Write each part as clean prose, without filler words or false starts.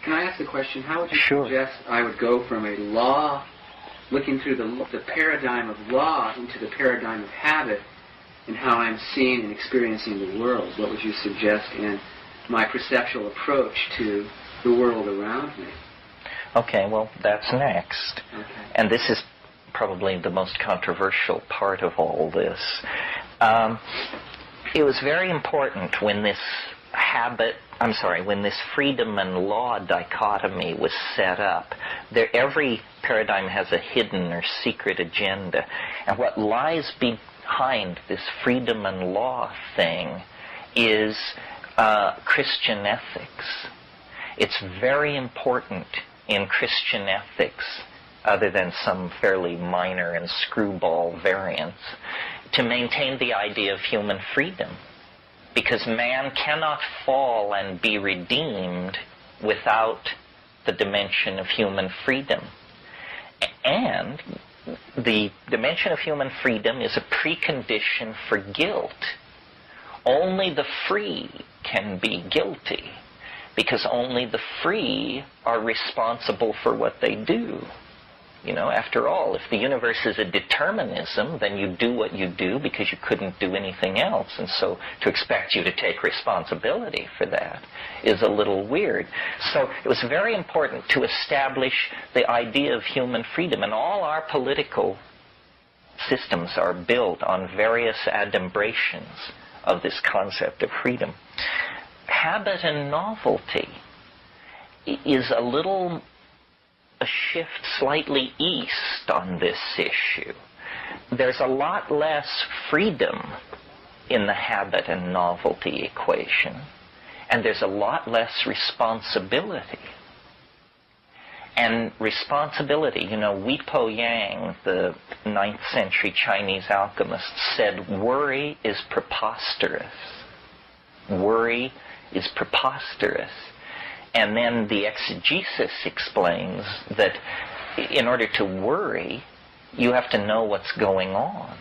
Can I ask the question, how would you Sure. suggest I would go from a law, looking through the paradigm of law into the paradigm of habit and how I'm seeing and experiencing the world? What would you suggest in my perceptual approach to the world around me? Okay, well, that's next. Okay. And this is probably the most controversial part of all this. It was very important when this when this freedom and law dichotomy was set up. Every paradigm has a hidden or secret agenda. And what lies behind this freedom and law thing is Christian ethics. It's very important in Christian ethics, other than some fairly minor and screwball variants, to maintain the idea of human freedom. Because man cannot fall and be redeemed without the dimension of human freedom. And the dimension of human freedom is a precondition for guilt. Only the free can be guilty, because only the free are responsible for what they do. You know, after all, if the universe is a determinism, then you do what you do because you couldn't do anything else. And so to expect you to take responsibility for that is a little weird. So it was very important to establish the idea of human freedom. And all our political systems are built on various adumbrations of this concept of freedom. Habit and novelty is a shift slightly east on this issue. There's a lot less freedom in the habit and novelty equation, and there's a lot less responsibility. And responsibility, Hui Po Yang, the 9th century Chinese alchemist, said worry is preposterous. Worry is preposterous. And then the exegesis explains that in order to worry, you have to know what's going on.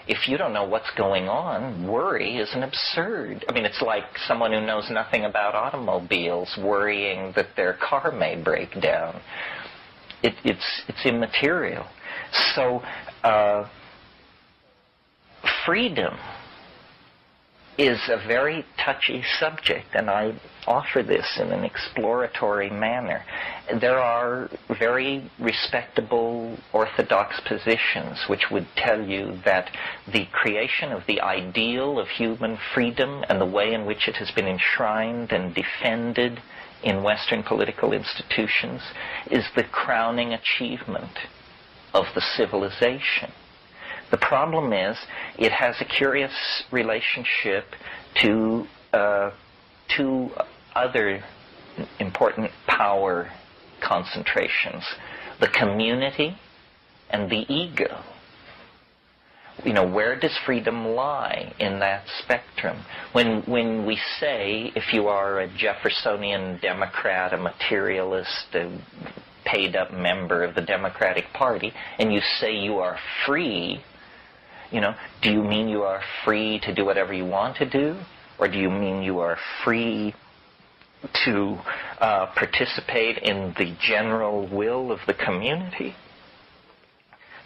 If you don't know what's going on, worry is an absurd. It's like someone who knows nothing about automobiles worrying that their car may break down. It's immaterial. So freedom is a very touchy subject, and I offer this in an exploratory manner. There are very respectable orthodox positions which would tell you that the creation of the ideal of human freedom and the way in which it has been enshrined and defended in Western political institutions is the crowning achievement of the civilization. The problem is, it has a curious relationship to two other important power concentrations: the community and the ego. Where does freedom lie in that spectrum? When we say, if you are a Jeffersonian Democrat, a materialist, a paid-up member of the Democratic Party, and you say you are free, do you mean you are free to do whatever you want to do? Or do you mean you are free to participate in the general will of the community?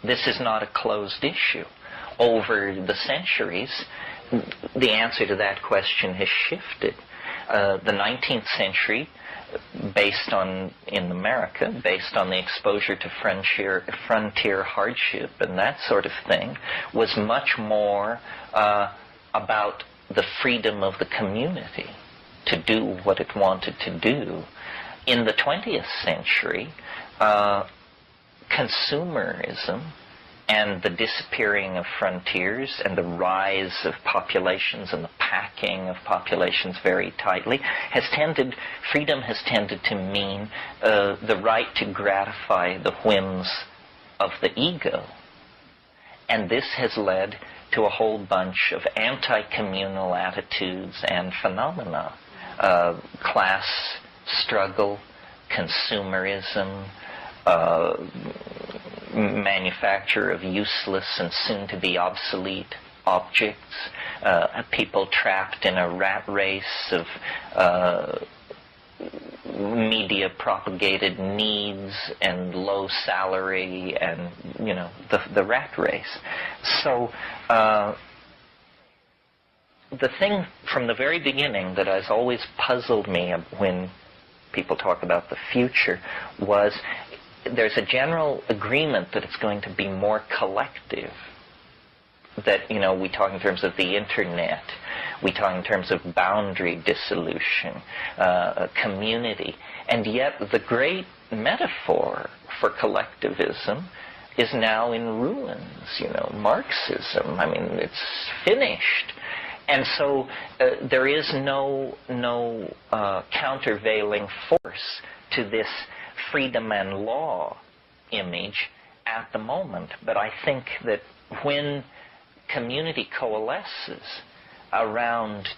This is not a closed issue. Over the centuries, the answer to that question has shifted. The 19th century, in America, based on the exposure to frontier hardship and that sort of thing, was much more about the freedom of the community to do what it wanted to do. In the 20th century, consumerism and the disappearing of frontiers and the rise of populations and the packing of populations very tightly freedom has tended to mean the right to gratify the whims of the ego. And this has led to a whole bunch of anti-communal attitudes and phenomena. Class struggle, consumerism, manufacture of useless and soon-to-be obsolete objects, people trapped in a rat race of media propagated needs and low salary and, the rat race. So the thing from the very beginning that has always puzzled me when people talk about the future was there's a general agreement that it's going to be more collective. That, we talk in terms of the internet, we talk in terms of boundary dissolution, community, and yet the great metaphor for collectivism is now in ruins, Marxism. I mean, it's finished. And so there is no countervailing force to this freedom and law image at the moment. But I think that when community coalesces around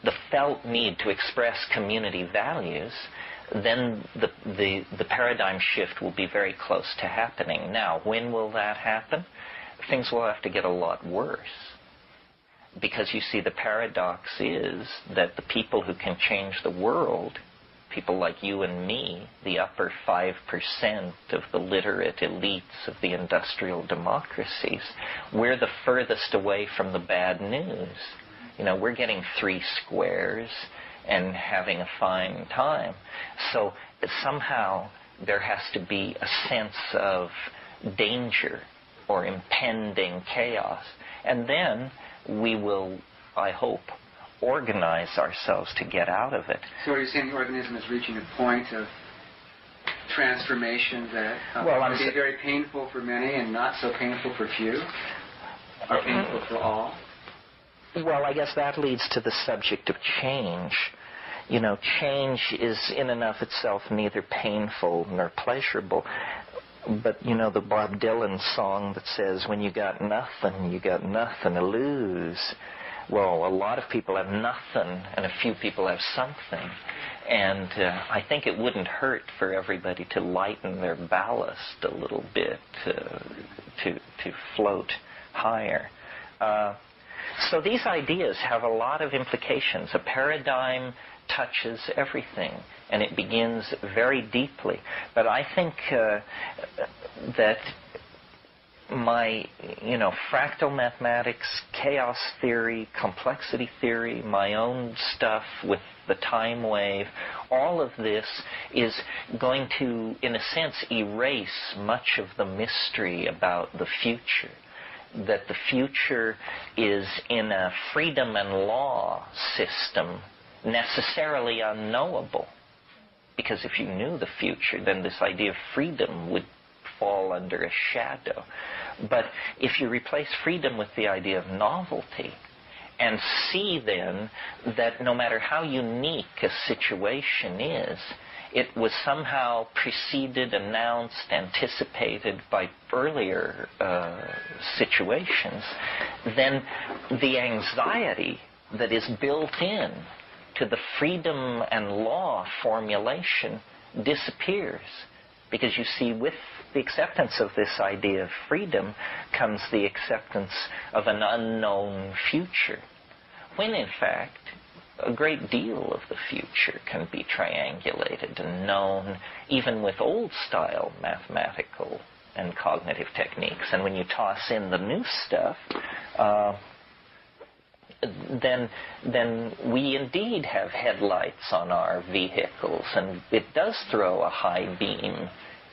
the felt need to express community values, then the paradigm shift will be very close to happening. Now, when will that happen? Things will have to get a lot worse. Because you see, the paradox is that the people who can change the world, people like you and me, the upper 5% of the literate elites of the industrial democracies, we're the furthest away from the bad news. We're getting 3 squares and having a fine time. So somehow there has to be a sense of danger or impending chaos. And then we will, I hope, organize ourselves to get out of it. So are you saying the organism is reaching a point of transformation that will be very painful for many and not so painful for few? Or painful for all? Well, I guess that leads to the subject of change. Change is in and of itself neither painful nor pleasurable. But, the Bob Dylan song that says, when you got nothing to lose. Well, a lot of people have nothing, and a few people have something. And I think it wouldn't hurt for everybody to lighten their ballast a little bit to float higher. So these ideas have a lot of implications. A paradigm touches everything, and it begins very deeply. But I think that my, fractal mathematics, chaos theory, complexity theory, my own stuff with the time wave, all of this is going to, in a sense, erase much of the mystery about the future. That the future is in a freedom and law system necessarily unknowable. Because if you knew the future, then this idea of freedom would fall under a shadow. But if you replace freedom with the idea of novelty, and see then that no matter how unique a situation is, it was somehow preceded, announced, anticipated by earlier situations, then the anxiety that is built in to the freedom and law formulation disappears. Because you see, with the acceptance of this idea of freedom comes the acceptance of an unknown future, when in fact a great deal of the future can be triangulated and known even with old-style mathematical and cognitive techniques. And when you toss in the new stuff, then we indeed have headlights on our vehicles, and it does throw a high beam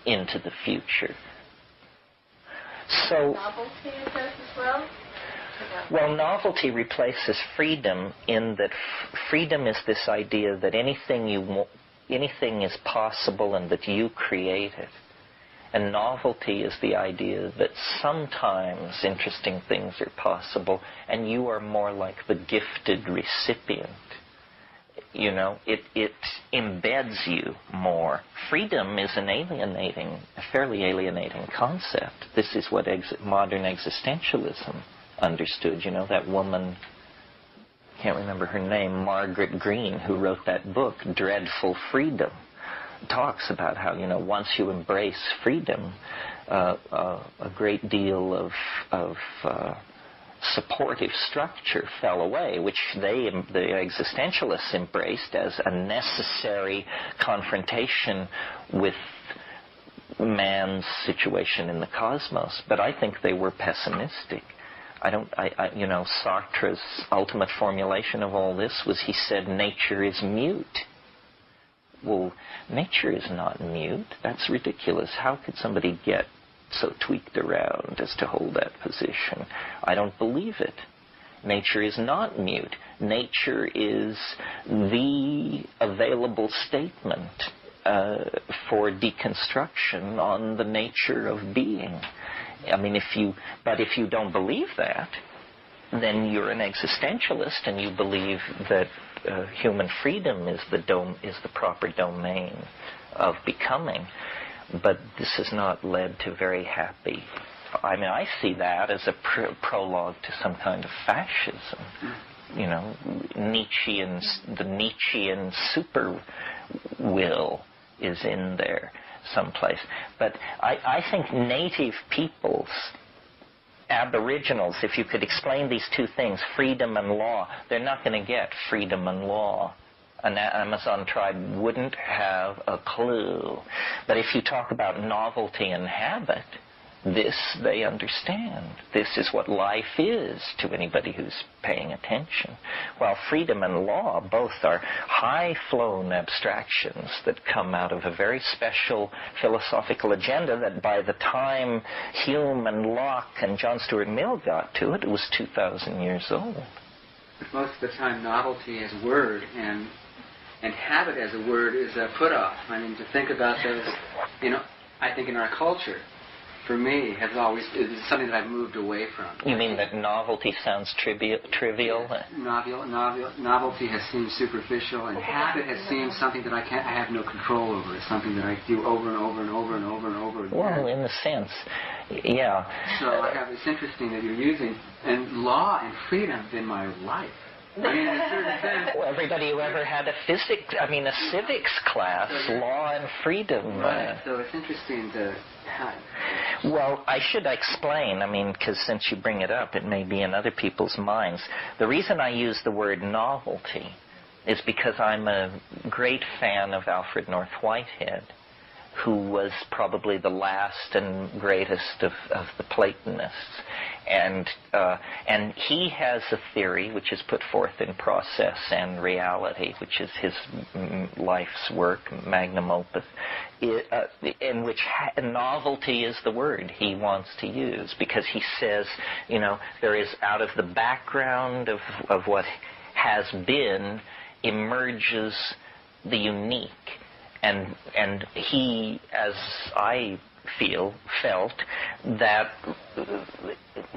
into the future. So, novelty is that as well? Well, novelty replaces freedom in that freedom is this idea that anything is possible and that you create it. And novelty is the idea that sometimes interesting things are possible and you are more like the gifted recipient. It embeds you more. Freedom is a fairly alienating concept. This is what modern existentialism understood. That woman, can't remember her name, Margaret Greene, who wrote that book, Dreadful Freedom, talks about how, once you embrace freedom, a great deal of supportive structure fell away, which the existentialists embraced as a necessary confrontation with man's situation in the cosmos. But I think they were pessimistic. Sartre's ultimate formulation of all this was, he said, nature is mute. Well, nature is not mute. That's ridiculous. How could somebody get so tweaked around as to hold that position? I don't believe it. Nature is not mute. Nature is the available statement for deconstruction on the nature of being. I mean, if you don't believe that, then you're an existentialist and you believe that human freedom is the proper domain of becoming. But this has not led to very happy. I mean, I see that as a prologue to some kind of fascism. You know, the Nietzschean super will is in there someplace. But I think native peoples, aboriginals, if you could explain these two things, freedom and law, they're not going to get freedom and law. An Amazon tribe wouldn't have a clue. But if you talk about novelty and habit, this they understand. This is what life is to anybody who's paying attention. While freedom and law both are high-flown abstractions that come out of a very special philosophical agenda that by the time Hume and Locke and John Stuart Mill got to it, it was 2,000 years old. Most of the time, novelty as a word and habit as a word is a put-off. I mean, to think about those, I think in our culture, for me, is something that I've moved away from. You mean that novelty sounds trivial? Novelty has seemed superficial, and habit has seemed something that I have no control over. It's something that I do over and over and over and over and over again. Well, in a sense, yeah. So it's interesting that you're using, and law and freedom in my life. I mean, in a certain sense. Well, everybody who ever had a civics class, law and freedom. Right. So it's interesting to have. Well, I should explain, because since you bring it up, it may be in other people's minds. The reason I use the word novelty is because I'm a great fan of Alfred North Whitehead, who was probably the last and greatest of the Platonists. And he has a theory which is put forth in Process and Reality, which is his life's work, magnum opus, in which novelty is the word he wants to use, because he says, there is out of the background of what has been emerges the unique. And he, as I felt that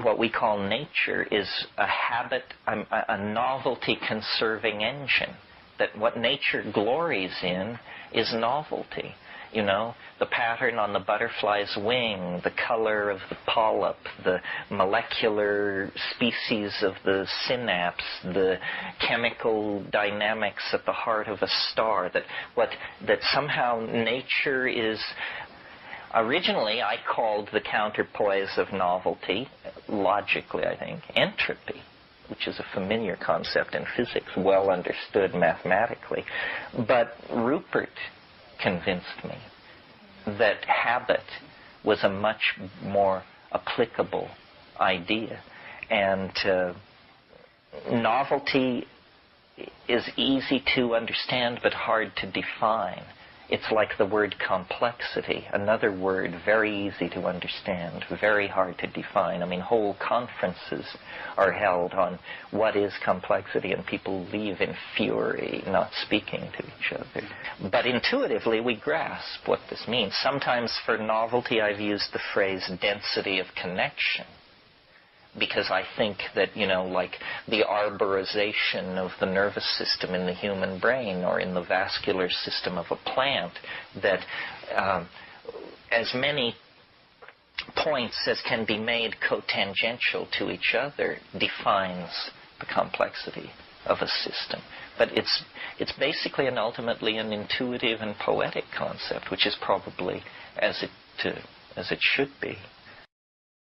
what we call nature is a habit, a novelty-conserving engine. That what nature glories in is novelty. The pattern on the butterfly's wing, the color of the polyp, the molecular species of the synapse, the chemical dynamics at the heart of a star, that somehow nature is. Originally, I called the counterpoise of novelty, logically I think, entropy, which is a familiar concept in physics, well understood mathematically. But Rupert convinced me that habit was a much more applicable idea. And novelty is easy to understand but hard to define. It's like the word complexity, another word very easy to understand, very hard to define. Whole conferences are held on what is complexity, and people leave in fury, not speaking to each other. But intuitively, we grasp what this means. Sometimes for novelty, I've used the phrase density of connection, because I think that, like the arborization of the nervous system in the human brain or in the vascular system of a plant, that as many points as can be made cotangential to each other defines the complexity of a system. But it's basically and ultimately an intuitive and poetic concept, which is probably as it should be.